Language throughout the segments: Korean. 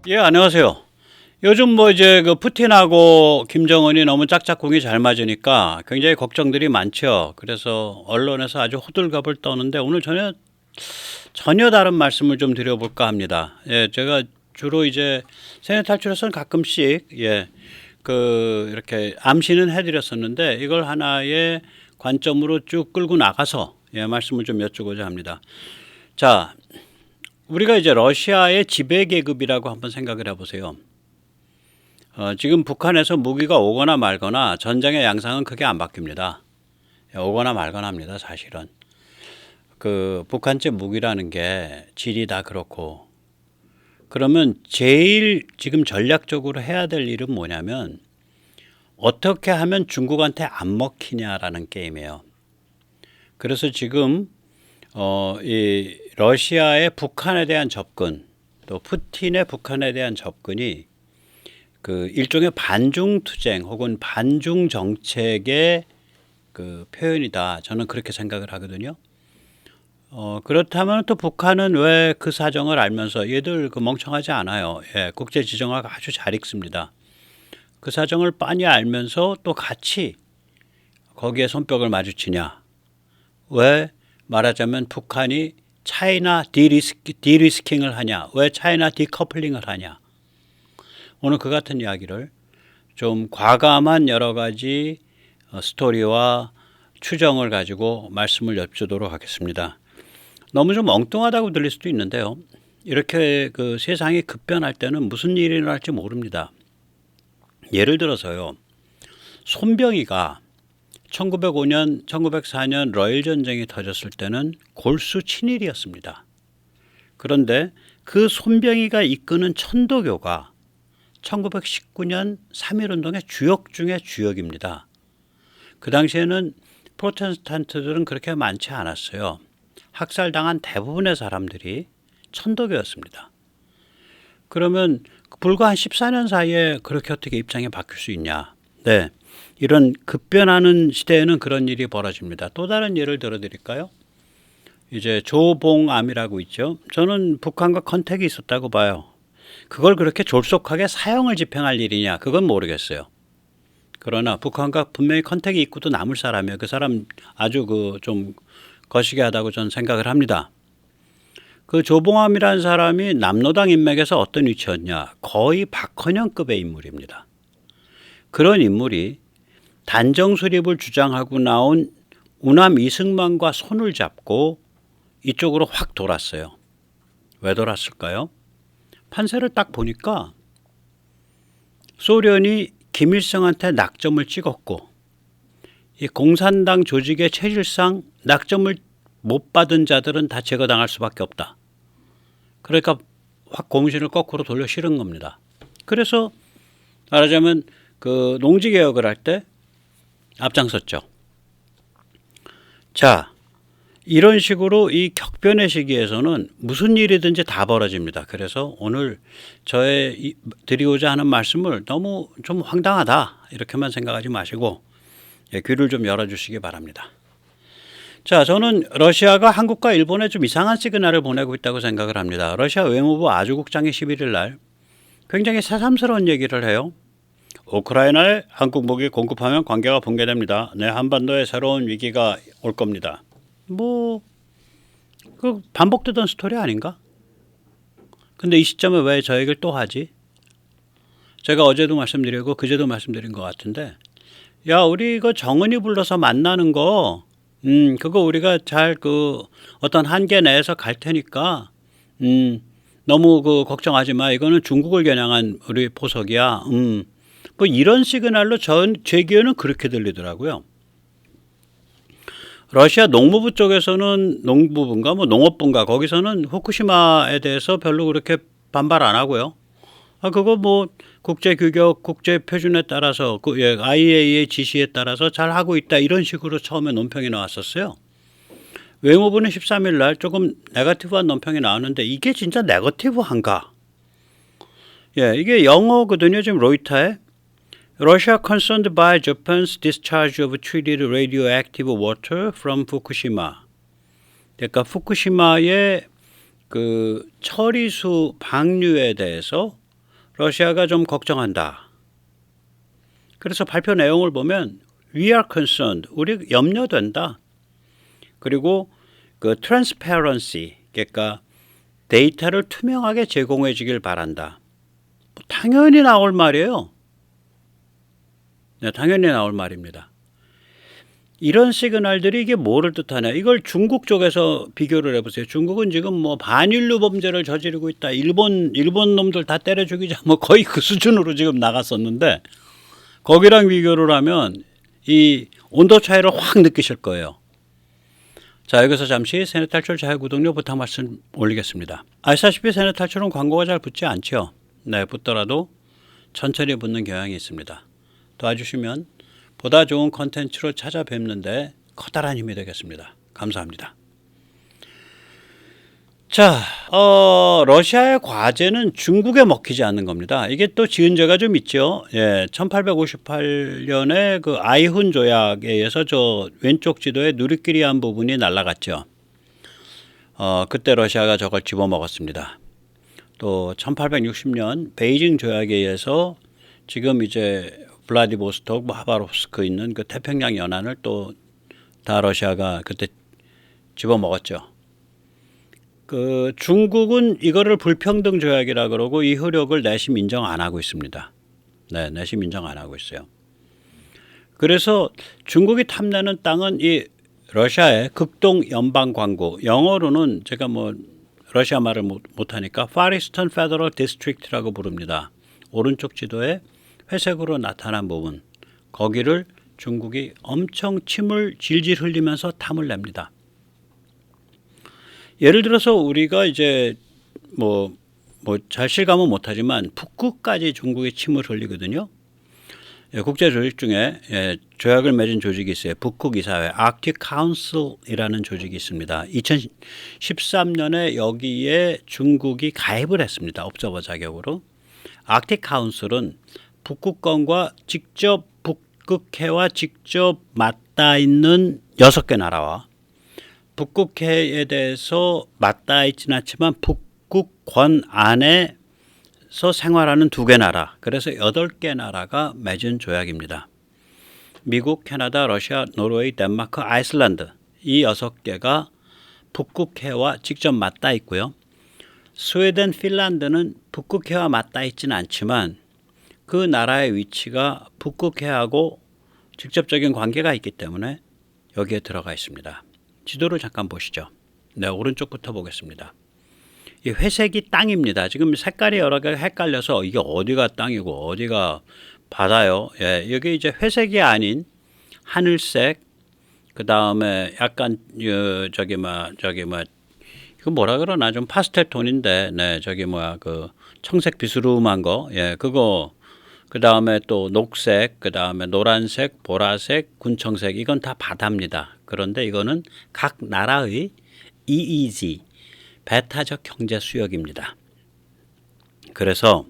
예, 안녕하세요. 요즘 뭐 이제 그 푸틴하고 김정은이 너무 짝짝꿍이 잘 맞으니까 굉장히 걱정들이 많죠. 그래서 언론에서 아주 호들갑을 떠는데 오늘 전혀 다른 말씀을 좀 드려볼까 합니다. 예, 제가 주로 이제 세뇌 탈출에서는 가끔씩 이렇게 암시는 해드렸었는데 이걸 하나의 관점으로 쭉 끌고 나가서 말씀을 좀 여쭈고자 합니다. 자, 우리가 이제 러시아의 지배 계급이라고 한번 생각을 해보세요. 지금 북한에서 무기가 오거나 말거나 전쟁의 양상은 크게 안 바뀝니다. 오거나 말거나 합니다, 사실은. 그 북한제 무기라는 게 질이 다 그렇고, 그러면 제일 지금 전략적으로 해야 될 일은 뭐냐면 어떻게 하면 중국한테 안 먹히냐라는 게임이에요. 그래서 지금 이 러시아의 북한에 대한 접근, 또 푸틴의 북한에 대한 접근이 그 일종의 반중 투쟁 혹은 반중 정책의 그 표현이다. 저는 그렇게 생각을 하거든요. 그렇다면 또 북한은 왜 그 사정을 알면서 얘들 그 멍청하지 않아요. 예, 국제 지정학 아주 잘 읽습니다. 그 사정을 빤히 알면서 또 같이 거기에 손뼉을 마주치냐. 왜 말하자면 북한이 차이나 디리스킹을 하냐. 왜 차이나 디커플링을 하냐. 오늘 그 같은 이야기를 좀 과감한 여러 가지 스토리와 추정을 가지고 말씀을 여쭈도록 하겠습니다. 너무 좀 엉뚱하다고 들릴 수도 있는데요. 이렇게 그 세상이 급변할 때는 무슨 일이 일어날지 모릅니다. 예를 들어서요. 손병희가 1905년, 1904년 러일 전쟁이 터졌을 때는 골수 친일이었습니다. 그런데 그 손병희가 이끄는 천도교가 1919년 3.1운동의 주역 중의 주역입니다. 그 당시에는 프로테스탄트들은 그렇게 많지 않았어요. 학살당한 대부분의 사람들이 천도교였습니다. 그러면 불과 한 14년 사이에 그렇게 어떻게 입장이 바뀔 수 있냐. 네, 이런 급변하는 시대에는 그런 일이 벌어집니다. 또 다른 예를 들어드릴까요? 이제 조봉암이라고 있죠. 저는 북한과 컨택이 있었다고 봐요. 그걸 그렇게 졸속하게 사형을 집행할 일이냐, 그건 모르겠어요. 그러나 북한과 분명히 컨택이 있고도 남을 사람이에요. 그 사람 아주 그 좀 거시기하다고 저는 생각을 합니다. 그 조봉암이라는 사람이 남로당 인맥에서 어떤 위치였냐, 거의 박헌영급의 인물입니다. 그런 인물이 단정 수립을 주장하고 나온 우남 이승만과 손을 잡고 이쪽으로 확 돌았어요. 왜 돌았을까요? 판세를 딱 보니까 소련이 김일성한테 낙점을 찍었고 이 공산당 조직의 체질상 낙점을 못 받은 자들은 다 제거당할 수밖에 없다. 그러니까 확 공신을 거꾸로 돌려 실은 겁니다. 그래서 말하자면 그 농지개혁을 할 때 앞장섰죠. 자, 이런 식으로 이 격변의 시기에서는 무슨 일이든지 다 벌어집니다. 그래서 오늘 저의 드리고자 하는 말씀을 너무 좀 황당하다 이렇게만 생각하지 마시고 귀를 좀 열어주시기 바랍니다. 자, 저는 러시아가 한국과 일본에 좀 이상한 시그널을 보내고 있다고 생각을 합니다. 러시아 외무부 아주국장이 11일 날 굉장히 새삼스러운 얘기를 해요. 우크라이나에 한국 무기 공급하면 관계가 붕괴됩니다. 네, 한반도에 새로운 위기가 올 겁니다. 그 반복되던 스토리 아닌가? 근데 이 시점에 왜 저 얘기를 또 하지? 제가 어제도 말씀드리고 그제도 말씀드린 것 같은데, 야, 우리 이거 정은이 불러서 만나는 거, 그거 우리가 잘 어떤 한계 내에서 갈 테니까, 너무 걱정하지 마. 이거는 중국을 겨냥한 우리 포석이야. 뭐 이런 시그널로 제 귀에는 그렇게 들리더라고요. 러시아 농무부 쪽에서는 농부부인가 농업부인가 거기서는 후쿠시마에 대해서 별로 그렇게 반발 안 하고요. 그거 국제 규격, 국제 표준에 따라서 IAEA 지시에 따라서 잘 하고 있다 이런 식으로 처음에 논평이 나왔었어요. 외무부는 13일 날 조금 네거티브한 논평이 나왔는데 이게 진짜 네거티브한가? 이게 영어거든요. 지금 로이터에 Russia concerned by Japan's discharge of treated radioactive water from Fukushima. 그러니까 후쿠시마의 그 처리수 방류에 대해서 러시아가 좀 걱정한다. 그래서 발표 내용을 보면 We are concerned. 우리 염려된다. 그리고 그 transparency, 그러니까 데이터를 투명하게 제공해 주길 바란다. 당연히 나올 말이에요. 네, 당연히 나올 말입니다. 이런 시그널들이 이게 뭐를 뜻하냐. 이걸 중국 쪽에서 비교를 해보세요. 중국은 지금 뭐 반인류 범죄를 저지르고 있다. 일본 놈들 다 때려 죽이자. 뭐 거의 그 수준으로 지금 나갔었는데 거기랑 비교를 하면 이 온도 차이를 확 느끼실 거예요. 자, 여기서 잠시 세뇌탈출 자유구독료 부탁 말씀 올리겠습니다. 아시다시피 세뇌탈출은 광고가 잘 붙지 않죠. 네, 붙더라도 천천히 붙는 경향이 있습니다. 도와주시면 보다 좋은 컨텐츠로 찾아뵙는데 커다란 힘이 되겠습니다. 감사합니다. 자, 러시아의 과제는 중국에 먹히지 않는 겁니다. 이게 또 지은 죄가 좀 있죠. 예, 1858년에 그 아이훈 조약에 의해서 저 왼쪽 지도에 누리끼리한 부분이 날아갔죠. 그때 러시아가 저걸 집어먹었습니다. 또 1860년 베이징 조약에 의해서 지금 이제 블라디보스토크, 하바롭스크 있는 그 태평양 연안을 또 다 러시아가 그때 집어먹었죠. 그 중국은 이거를 불평등 조약이라 그러고 이 효력을 내심 인정 안 하고 있습니다. 네, 내심 인정 안 하고 있어요. 그래서 중국이 탐내는 땅은 이 러시아의 극동 연방 광구, 영어로는 제가 뭐 러시아 말을 못하니까 Far Eastern Federal District라고 부릅니다. 오른쪽 지도에 회색으로 나타난 부분, 거기를 중국이 엄청 침을 질질 흘리면서 탐을 냅니다. 예를 들어서 우리가 이제 뭐 잘 실감은 못하지만 북극까지 중국이 침을 흘리거든요. 예, 국제 조직 중에 조약을 맺은 조직이 있어요. 북극 이사회, Arctic Council이라는 조직이 있습니다. 2013년에 여기에 중국이 가입을 했습니다. 옵저버 자격으로. Arctic Council은 북극권과 직접 북극해와 직접 맞닿아 있는 6개 나라와 북극해에 대해서 맞닿아 있지는 않지만 북극권 안에서 생활하는 2개 나라, 그래서 8개 나라가 맺은 조약입니다. 미국, 캐나다, 러시아, 노르웨이, 덴마크, 아이슬란드 이 6개가 북극해와 직접 맞닿아 있고요. 스웨덴, 핀란드는 북극해와 맞닿아 있지는 않지만 그 나라의 위치가 북극해하고 직접적인 관계가 있기 때문에 여기에 들어가 있습니다. 지도를 잠깐 보시죠. 네, 오른쪽부터 보겠습니다. 이 회색이 땅입니다. 지금 색깔이 여러 개가 헷갈려서 이게 어디가 땅이고 어디가 바다요. 예, 여기 이제 회색이 아닌 하늘색, 그 다음에 약간 이거 뭐라 그러나 좀 파스텔 톤인데, 네, 그 청색 비스름한 거, 예, 그거. 그 다음에 또 녹색, 그 다음에 노란색, 보라색, 군청색, 이건 다 바다입니다. 그런데 이거는 각 나라의 EEZ, 배타적 경제 수역입니다. 그래서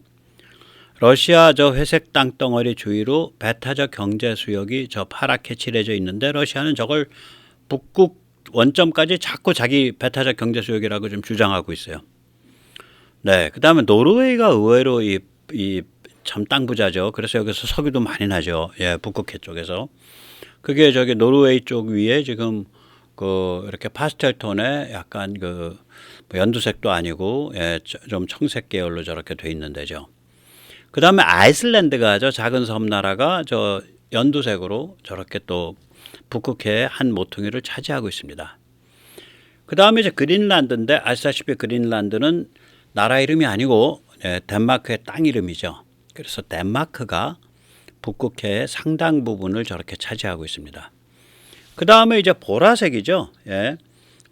러시아 저 회색 땅덩어리 주위로 배타적 경제 수역이 저 파랗게 칠해져 있는데 러시아는 저걸 북극 원점까지 자꾸 자기 배타적 경제 수역이라고 좀 주장하고 있어요. 네, 그 다음에 노르웨이가 의외로 이 참 땅 부자죠. 그래서 여기서 석유도 많이 나죠. 예, 북극해 쪽에서. 그게 저기 노르웨이 쪽 위에 지금 그 이렇게 파스텔 톤의 약간 그 연두색도 아니고, 예, 좀 청색 계열로 저렇게 돼 있는 데죠. 그 다음에 아이슬란드가 저 작은 섬 나라가 저 연두색으로 저렇게 또 북극해의 한 모퉁이를 차지하고 있습니다. 그 다음에 이제 그린란드인데 아시다시피 그린란드는 나라 이름이 아니고, 예, 덴마크의 땅 이름이죠. 그래서 덴마크가 북극해의 상당 부분을 저렇게 차지하고 있습니다. 그 다음에 이제 보라색이죠. 예,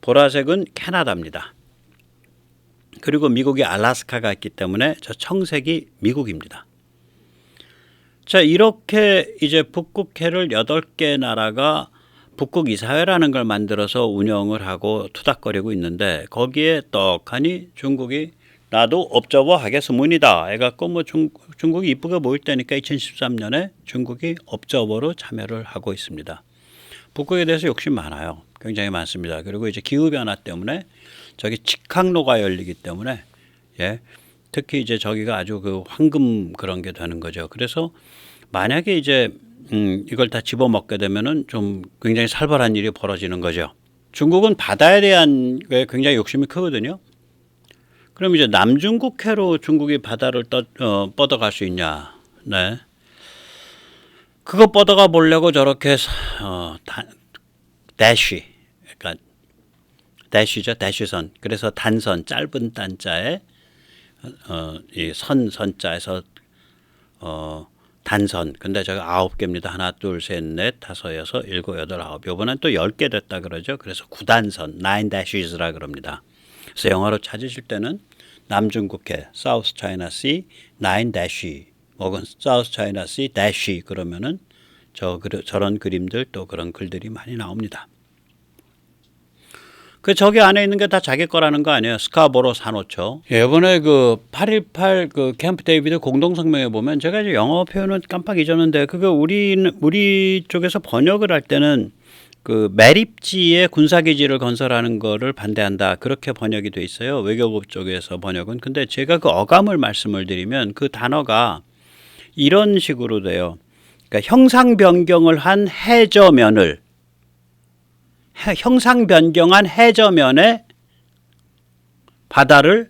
보라색은 캐나다입니다. 그리고 미국이 알래스카가 있기 때문에 저 청색이 미국입니다. 자, 이렇게 이제 북극해를 8개 나라가 북극 이사회라는 걸 만들어서 운영을 하고 투닥거리고 있는데 거기에 떡하니 중국이 나도 옵저버 하겠습니다 해갖고 뭐 중국이 이쁘게 보일 때니까 2013년에 중국이 옵저버로 참여를 하고 있습니다. 북극에 대해서 욕심 많아요. 굉장히 많습니다. 그리고 이제 기후변화 때문에 저기 직항로가 열리기 때문에, 예, 특히 이제 저기가 아주 그 황금 그런 게 되는 거죠. 그래서 만약에 이제 이걸 다 집어먹게 되면은 좀 굉장히 살벌한 일이 벌어지는 거죠. 중국은 바다에 대한 게 굉장히 욕심이 크거든요. 그럼 이제 남중국해로 중국이 바다를 뻗어갈 수 있냐? 네. 그거 뻗어가 보려고 저렇게 대쉬, 그러니까 대쉬죠, 대쉬선. 그래서 단선, 짧은 단자에 이 선자에서 단선. 근데 제가 9개입니다. 하나, 둘, 셋, 넷, 다섯, 여섯, 일곱, 여덟, 아홉. 요번엔 또 10개 됐다 그러죠. 그래서 9단선, 9 dashes,라 그럽니다. 그래서 영어로 찾으실 때는 남중국해, South China Sea, 9 dash, 혹은 South China Sea dash 그러면은 저런 그림들 또 그런 글들이 많이 나옵니다. 그 저기 안에 있는 게 다 자기 거라는 거 아니에요? 스카보로 산호초. 이번에 그 8.18 그 캠프 데이비드 공동성명에 보면 제가 이제 영어 표현은 깜빡 잊었는데 그거 우리 쪽에서 번역을 할 때는 그 매립지에 군사기지를 건설하는 거를 반대한다. 그렇게 번역이 돼 있어요. 외교부 쪽에서 번역은. 근데 제가 그 어감을 말씀을 드리면 그 단어가 이런 식으로 돼요. 그러니까 형상 변경한 해저면에 바다를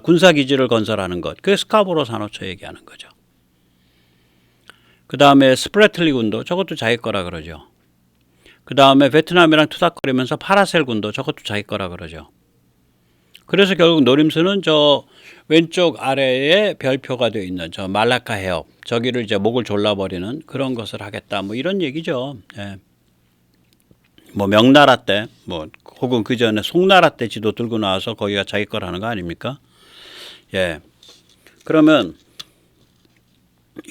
군사기지를 건설하는 것. 그게 스카보로 산호초 얘기하는 거죠. 그 다음에 스프래틀리 군도 저것도 자기 거라 그러죠. 그 다음에 베트남이랑 투닥거리면서 파라셀 군도 저것도 자기 거라 그러죠. 그래서 결국 노림수는 저 왼쪽 아래에 별표가 되어 있는 저 말라카 해협 저기를 이제 목을 졸라버리는 그런 것을 하겠다. 뭐 이런 얘기죠. 예. 뭐 명나라 때 뭐 혹은 그 전에 송나라 때 지도 들고 나와서 거기가 자기 거라는 거 아닙니까? 예. 그러면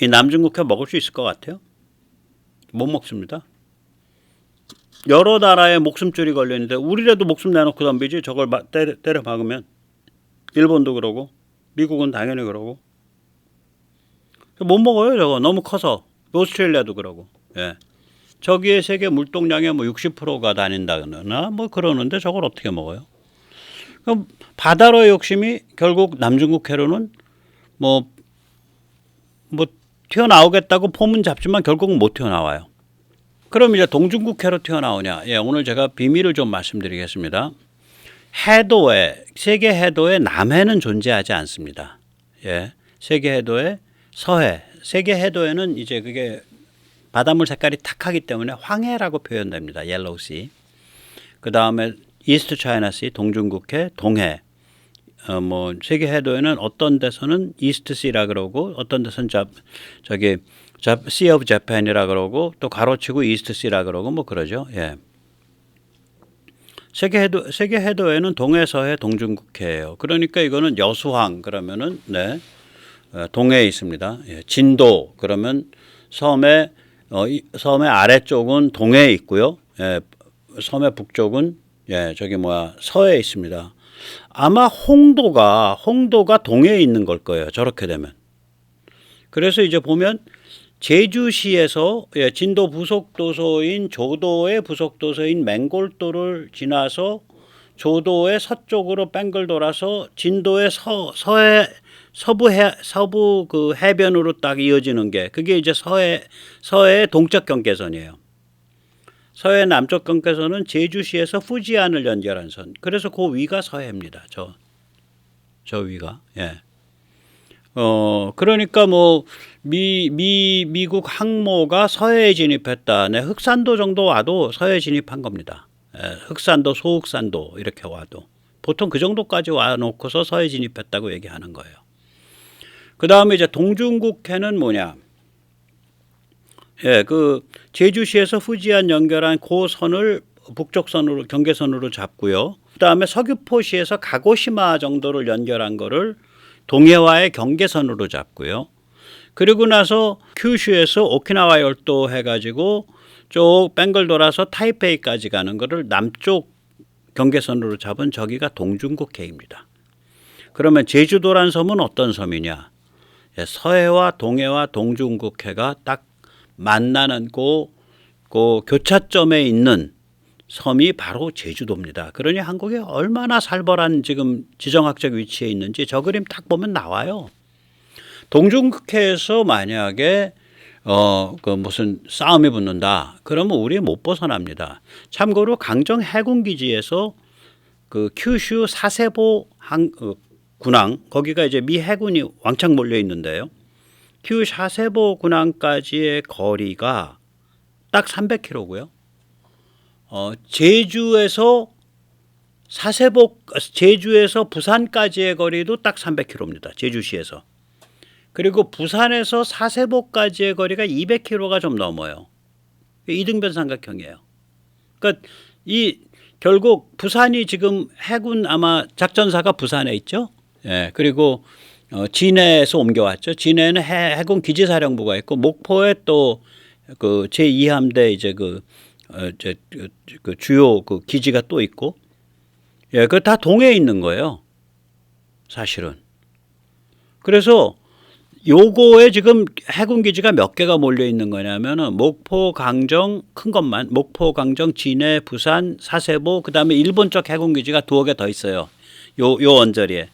이 남중국해 먹을 수 있을 것 같아요? 못 먹습니다. 여러 나라에 목숨줄이 걸려 있는데 우리라도 목숨 내놓고 덤비지 저걸 때려 박으면 일본도 그러고 미국은 당연히 그러고 못 먹어요. 저거 너무 커서. 오스트레일리아도 그러고. 예. 저기에 세계 물동량의 뭐 60%가 다닌다거나 뭐 그러는데 저걸 어떻게 먹어요? 그럼 바다로의 욕심이 결국 남중국해로는 뭐 튀어나오겠다고 포문 잡지만 결국은 못 튀어나와요. 그럼 이제 동중국해로 튀어나오냐? 예, 오늘 제가 비밀을 좀 말씀드리겠습니다. 세계 해도에 남해는 존재하지 않습니다. 예, 세계 해도에 서해, 세계 해도에는 이제 그게 바닷물 색깔이 탁하기 때문에 황해라고 표현됩니다. 옐로우씨. 그 다음에 이스트 차이나씨, 동중국해, 동해. 뭐 세계 해도에는 어떤 데서는 이스트시라 그러고 어떤 데서는 Sea of Japan이라 그러고 또 가로치고 이스트시라 그러고 뭐 그러죠. 예. 세계 해도에는 동해, 서해, 동중국해예요. 그러니까 이거는 여수항 그러면은 동해에 있습니다. 예. 진도 그러면 섬의 아래쪽은 동해에 있고요. 예. 섬의 북쪽은 서해에 있습니다. 아마 홍도가 동해에 있는 걸 거예요. 저렇게 되면. 그래서 이제 보면 제주시에서 진도 부속도서인 조도의 부속도서인 맹골도를 지나서 조도의 서쪽으로 뺑글 돌아서 진도의 서부 그 해변으로 딱 이어지는 게 그게 이제 서해의 동쪽 경계선이에요. 서해 남쪽 경계선은 제주시에서 후지안을 연결한 선. 그래서 그 위가 서해입니다. 저 위가. 예. 그러니까 뭐 미국 항모가 서해에 진입했다. 네, 흑산도 정도 와도 서해에 진입한 겁니다. 예, 흑산도, 소흑산도 이렇게 와도 보통 그 정도까지 와 놓고서 서해에 진입했다고 얘기하는 거예요. 그 다음에 이제 동중국해는 뭐냐? 예, 그 제주시에서 후지안 연결한 그 선을 북쪽 선으로 경계선으로 잡고요. 그 다음에 서귀포시에서 가고시마 정도를 연결한 거를 동해와의 경계선으로 잡고요. 그리고 나서 큐슈에서 오키나와 열도 해가지고 쭉 뺑글 돌아서 타이페이까지 가는 거를 남쪽 경계선으로 잡은 저기가 동중국해입니다. 그러면 제주도란 섬은 어떤 섬이냐? 예, 서해와 동해와 동중국해가 딱 만나는 그 교차점에 있는 섬이 바로 제주도입니다. 그러니 한국이 얼마나 살벌한 지금 지정학적 위치에 있는지 저 그림 딱 보면 나와요. 동중국해에서 만약에 그 무슨 싸움이 붙는다. 그러면 우리 못 벗어납니다. 참고로 강정 해군기지에서 그 큐슈 사세보 군항 거기가 이제 미 해군이 왕창 몰려 있는데요. 큐 사세보 군항까지의 거리가 딱 300km고요. 제주에서 부산까지의 거리도 딱 300km입니다. 제주시에서. 그리고 부산에서 사세보까지의 거리가 200km가 좀 넘어요. 이등변 삼각형이에요. 그러니까 결국 부산이 지금 해군 아마 작전사가 부산에 있죠. 예. 그리고 진해에서 옮겨왔죠. 진해는 해군 기지사령부가 있고 목포에 또 그 제2함대 이제 그 주요 그 기지가 또 있고, 예, 그 다 동해에 있는 거예요, 사실은. 그래서 요거에 지금 해군 기지가 몇 개가 몰려 있는 거냐면은 목포, 강정 큰 것만 목포, 강정, 진해, 부산, 사세보, 그다음에 일본 쪽 해군 기지가 2개 더 있어요. 요 언저리에.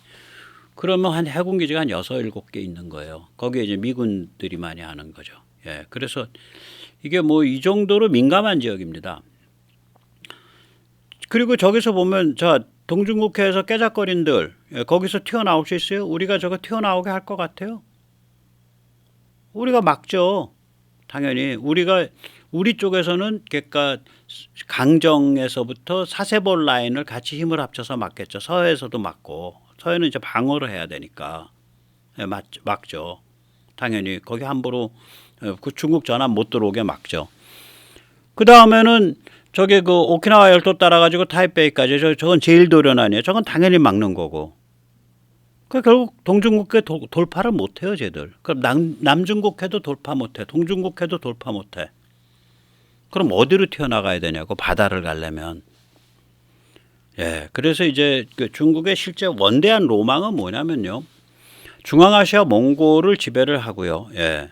그러면 한 해군 기지가 한 6, 7개 있는 거예요. 거기에 이제 미군들이 많이 하는 거죠. 예. 그래서 이게 뭐 이 정도로 민감한 지역입니다. 그리고 저기서 보면 자 동중국해에서 깨작거린들, 예, 거기서 튀어나올 수 있어요? 우리가 저거 튀어나오게 할 것 같아요? 우리가 막죠. 당연히 우리 쪽에서는 그러니까 강정에서부터 사세볼 라인을 같이 힘을 합쳐서 막겠죠. 서해에서도 막고, 서해는 이제 방어를 해야 되니까, 예, 막죠. 당연히 거기 함부로 그 중국 전함 못 들어오게 막죠. 그 다음에는 저게 그 오키나와 열도 따라가지고 타이베이까지 저건 제일도련 아니에요. 저건 당연히 막는 거고. 그 결국 동중국해 돌파를 못해요, 쟤들. 그럼 남중국해도 돌파 못해, 동중국해도 돌파 못해. 그럼 어디로 튀어나가야 되냐고, 바다를 가려면. 예, 그래서 이제 그 중국의 실제 원대한 로망은 뭐냐면요, 중앙아시아 몽골을 지배를 하고요. 예,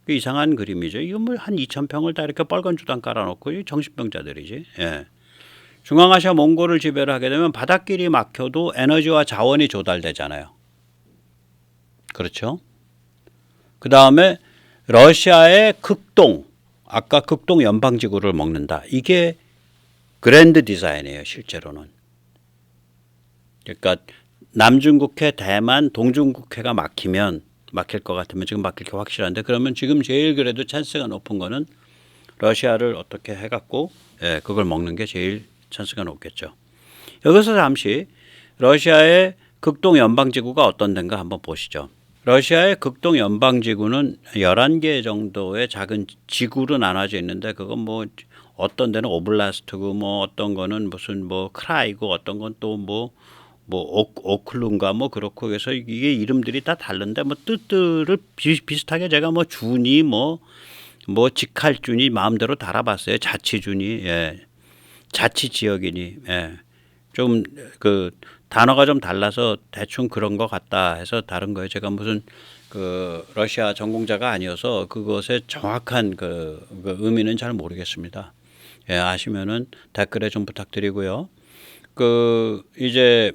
그 이상한 그림이죠. 이거 뭐 한 2,000평을 다 이렇게 빨간 주당 깔아놓고 정신병자들이지. 예. 중앙아시아 몽골을 지배를 하게 되면 바닷길이 막혀도 에너지와 자원이 조달되잖아요. 그렇죠? 그 다음에 러시아의 극동, 아까 극동 연방지구를 먹는다. 이게 그랜드 디자인이에요, 실제로는. 그러니까 남중국해, 대만, 동중국해가 막힐 것 같으면, 지금 막힐 게 확실한데, 그러면 지금 제일 그래도 찬스가 높은 거는 러시아를 어떻게 해갖고, 예, 그걸 먹는 게 제일 찬스가 높겠죠. 여기서 잠시 러시아의 극동 연방지구가 어떤 데인가 한번 보시죠. 러시아의 극동 연방지구는 11개 정도의 작은 지구로 나눠져 있는데, 그건 뭐 어떤 데는 오블라스트고, 뭐 어떤 거는 무슨 뭐 크라이고, 어떤 건 또 오클룬가 뭐 그렇고, 그래서 이게 이름들이 다 다른데, 뭐 뜻들을 비슷하게 제가 뭐 준이 뭐 직할준이 마음대로 달아봤어요. 자치준이, 예, 자치지역이니, 예, 좀 그 단어가 좀 달라서 대충 그런 것 같다 해서 다른 거예요. 제가 무슨 그 러시아 전공자가 아니어서 그것의 정확한 그 의미는 잘 모르겠습니다. 예, 아시면은 댓글에 좀 부탁드리고요. 그 이제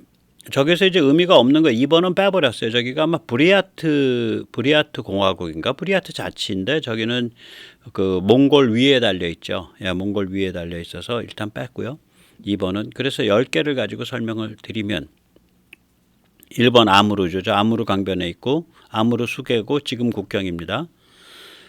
저기서 이제 의미가 없는 거 2번은 빼버렸어요. 저기가 아마 브리아트 공화국인가, 브리아트 자치인데, 저기는 그 몽골 위에 달려 있죠. 예, 몽골 위에 달려 있어서 일단 뺐고요. 2번은 그래서 10개를 가지고 설명을 드리면, 1번 아무르죠. 아무르 강변에 있고, 아무르 수계고 지금 국경입니다.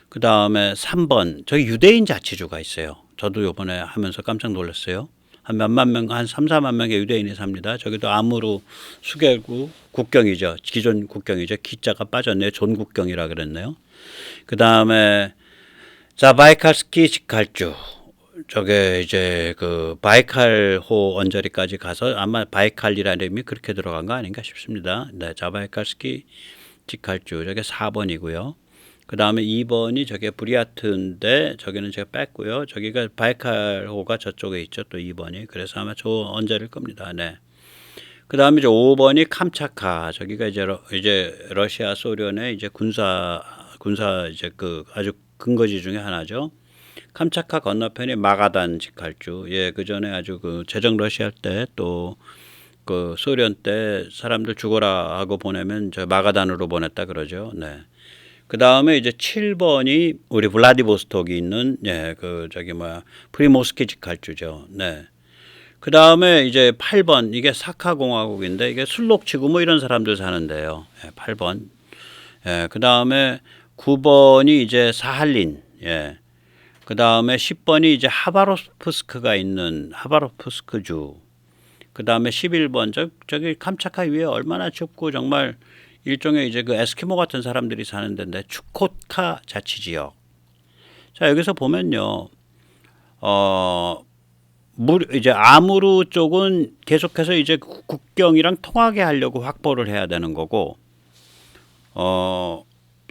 그 다음에 3번 저기 유대인 자치주가 있어요. 저도 이번에 하면서 깜짝 놀랐어요. 한 몇만 명, 한 3, 4만 명의 유대인이 삽니다. 저기도 아무르 수계구 국경이죠. 기존 국경이죠. 기자가 빠졌네요. 존국경이라 그랬네요. 그 다음에 자바이칼스키 직할주. 저게 이제 그 바이칼호 언저리까지 가서 아마 바이칼이라는 이름이 그렇게 들어간 거 아닌가 싶습니다. 네, 자바이칼스키 직할주. 저게 4번이고요. 그 다음에 2번이 저게 브리아트인데, 저기는 제가 뺐고요. 저기가 바이칼호가 저쪽에 있죠. 또 2번이. 그래서 아마 저 언저리일 겁니다. 네. 그 다음에 이제 5번이 캄차카. 저기가 이제 러시아 소련의 이제 군사 이제 그 아주 근거지 중에 하나죠. 캄차카 건너편이 마가단 직할주. 예, 그 전에 아주 그 제정 러시아 때 또 그 소련 때 사람들 죽어라 하고 보내면 저 마가단으로 보냈다 그러죠. 네. 그 다음에 이제 7번이 우리 블라디보스톡이 있는 예, 그 저기 뭐야 프리모스키 직할주죠. 네. 그 다음에 이제 8번 이게 사카공화국인데 이게 술록치구 뭐 이런 사람들 사는데요. 예, 8번. 예, 그 다음에 9번이 이제 사할린. 예. 그 다음에 10번이 이제 하바롭스크가 있는 하바롭스크주. 그 다음에 11번 저기 캄차카 위에 얼마나 춥고 정말 일종의 이제 그 에스키모 같은 사람들이 사는 데인데 추코tka 자치지역. 자 여기서 보면요, 이제 아무르 쪽은 계속해서 이제 국경이랑 통하게 하려고 확보를 해야 되는 거고,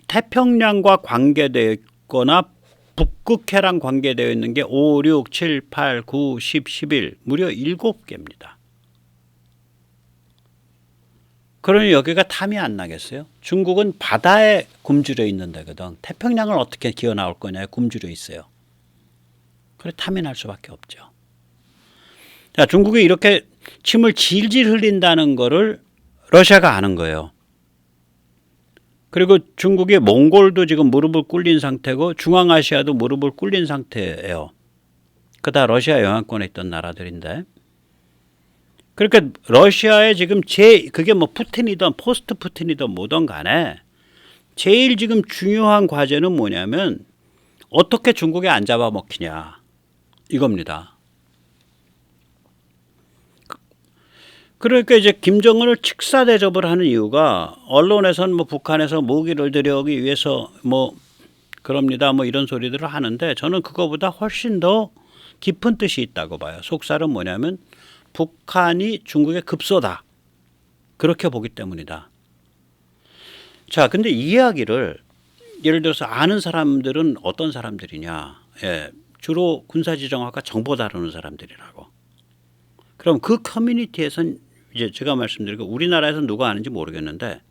태평양과 관계되어 있거나 북극해랑 관계되어 있는 게 5, 6, 7, 8, 9, 10, 11 무려 7개입니다. 그러니 여기가 탐이 안 나겠어요? 중국은 바다에 굶주려 있는 데거든. 태평양을 어떻게 기어 나올 거냐에 굶주려 있어요. 그래 탐이 날 수밖에 없죠. 자, 중국이 이렇게 침을 질질 흘린다는 거를 러시아가 아는 거예요. 그리고 중국의 몽골도 지금 무릎을 꿇린 상태고 중앙아시아도 무릎을 꿇린 상태예요. 그다 러시아 영향권에 있던 나라들인데. 그러니까 러시아에 지금 그게 뭐 푸틴이든 포스트 푸틴이든 뭐든 간에 제일 지금 중요한 과제는 뭐냐면 어떻게 중국에 안 잡아먹히냐 이겁니다. 그러니까 이제 김정은을 직사 대접을 하는 이유가 언론에서는 뭐 북한에서 무기를 들여오기 위해서 뭐 그럽니다 뭐 이런 소리들을 하는데 저는 그거보다 훨씬 더 깊은 뜻이 있다고 봐요. 속살은 뭐냐면 북한이 중국의 급소다. 그렇게 보기 때문이다. 자, 근데 이 이야기를 예를 들어서 아는 사람들은 어떤 사람들이냐. 예, 주로 군사지정학과 정보 다루는 사람들이라고. 그럼 그 커뮤니티에선 이제 제가 말씀드린 거 우리나라에서는 누가 아는지 모르겠는데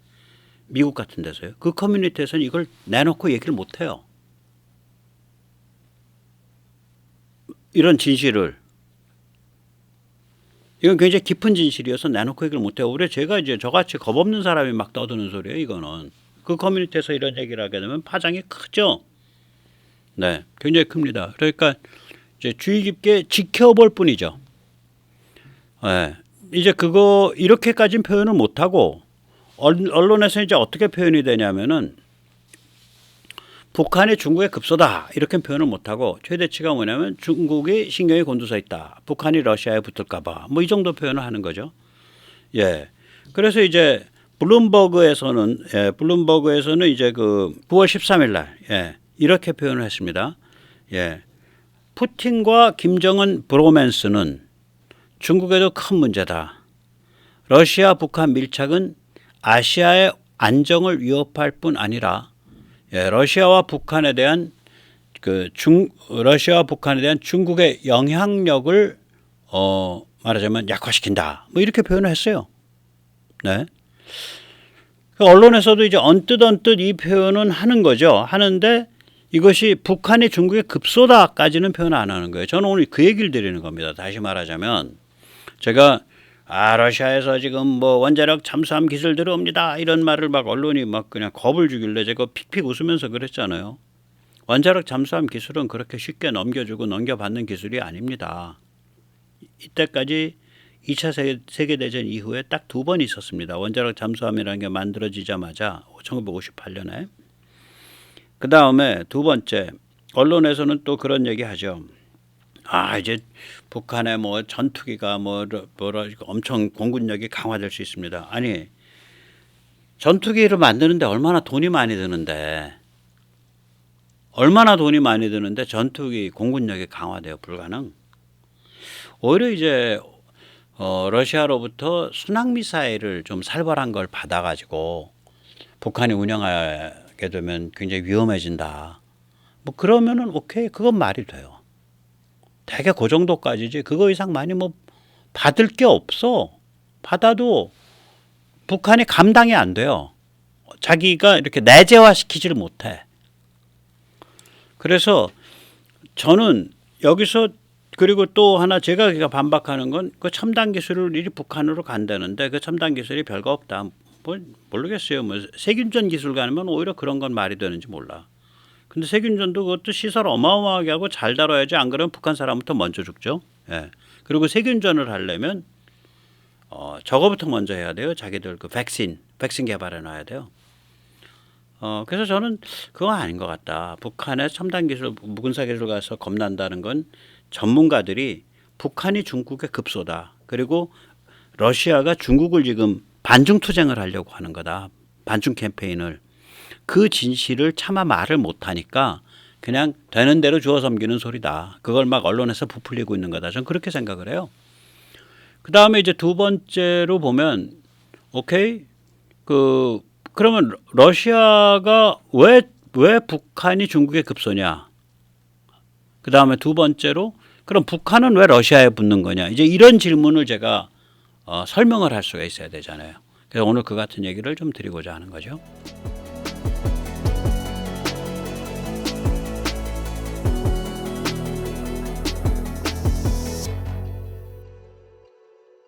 미국 같은 데서요. 그 커뮤니티에서는 이걸 내놓고 얘기를 못해요. 이런 진실을. 이건 굉장히 깊은 진실이어서 내놓고 얘기를 못해요. 오히려 제가 이제 저같이 겁없는 사람이 막 떠드는 소리예요. 이거는. 그 커뮤니티에서 이런 얘기를 하게 되면 파장이 크죠. 네, 굉장히 큽니다. 그러니까 이제 주의 깊게 지켜볼 뿐이죠. 네, 이제 그거 이렇게까지는 표현을 못하고 언론에서 이제 어떻게 표현이 되냐면은 북한이 중국의 급소다 이렇게 표현을 못하고 최대치가 뭐냐면 중국이 신경이 곤두서 있다. 북한이 러시아에 붙을까봐 뭐 이 정도 표현을 하는 거죠. 예. 그래서 이제 블룸버그에서는 이제 그 9월 13일 날 이렇게 표현을 했습니다. 예. 푸틴과 김정은 브로맨스는 중국에도 큰 문제다. 러시아 북한 밀착은 아시아의 안정을 위협할 뿐 아니라 러시아와 북한에 대한 중국의 영향력을 말하자면 약화시킨다. 뭐 이렇게 표현을 했어요. 네. 언론에서도 이제 언뜻 이 표현은 하는 거죠. 하는데 이것이 북한이 중국의 급소다까지는 표현 안 하는 거예요. 저는 오늘 그 얘기를 드리는 겁니다. 다시 말하자면 제가 러시아에서 지금 뭐 원자력 잠수함 기술 들어옵니다. 이런 말을 막 언론이 막 그냥 겁을 주길래 제가 픽픽 웃으면서 그랬잖아요. 원자력 잠수함 기술은 그렇게 쉽게 넘겨주고 넘겨받는 기술이 아닙니다. 이때까지 2차 세계대전 이후에 딱 2번 있었습니다. 원자력 잠수함이라는 게 만들어지자마자 1958년에. 그 다음에 두 번째, 언론에서는 또 그런 얘기 하죠. 이제 북한의 뭐 전투기가 뭐라 엄청 공군력이 강화될 수 있습니다. 아니, 전투기를 만드는데 얼마나 돈이 많이 드는데 전투기 공군력이 강화돼요? 불가능. 오히려 이제 러시아로부터 순항미사일을 좀 살벌한 걸 받아가지고 북한이 운영하게 되면 굉장히 위험해진다. 뭐 그러면은 오케이, 그건 말이 돼요. 대개 그 정도까지지 그거 이상 많이 뭐 받을 게 없어. 받아도 북한이 감당이 안 돼요. 자기가 이렇게 내재화시키지를 못해. 그래서 저는 여기서 그리고 또 하나 제가 반박하는 건 그 첨단 기술이 북한으로 간다는데 그 첨단 기술이 별거 없다. 뭐 모르겠어요. 뭐 세균전 기술 가면 오히려 그런 건 말이 되는지 몰라. 근데 세균전도 그것도 시설 어마어마하게 하고 잘 다뤄야지 안 그러면 북한 사람부터 먼저 죽죠. 예. 그리고 세균전을 하려면 저거부터 먼저 해야 돼요. 자기들 그 백신 개발해 놔야 돼요. 그래서 저는 그건 아닌 것 같다. 북한의 첨단 기술, 무군사 기술 가서 겁난다는 건 전문가들이 북한이 중국의 급소다. 그리고 러시아가 중국을 지금 반중 투쟁을 하려고 하는 거다. 반중 캠페인을. 그 진실을 차마 말을 못하니까 그냥 되는 대로 주워 섬기는 소리다. 그걸 막 언론에서 부풀리고 있는 거다. 저는 그렇게 생각을 해요. 그 다음에 이제 두 번째로 보면 오케이 그러면 러시아가 왜 북한이 중국의 급소냐? 그 다음에 두 번째로 그럼 북한은 왜 러시아에 붙는 거냐? 이제 이런 질문을 제가 설명을 할 수가 있어야 되잖아요. 그래서 오늘 그 같은 얘기를 좀 드리고자 하는 거죠.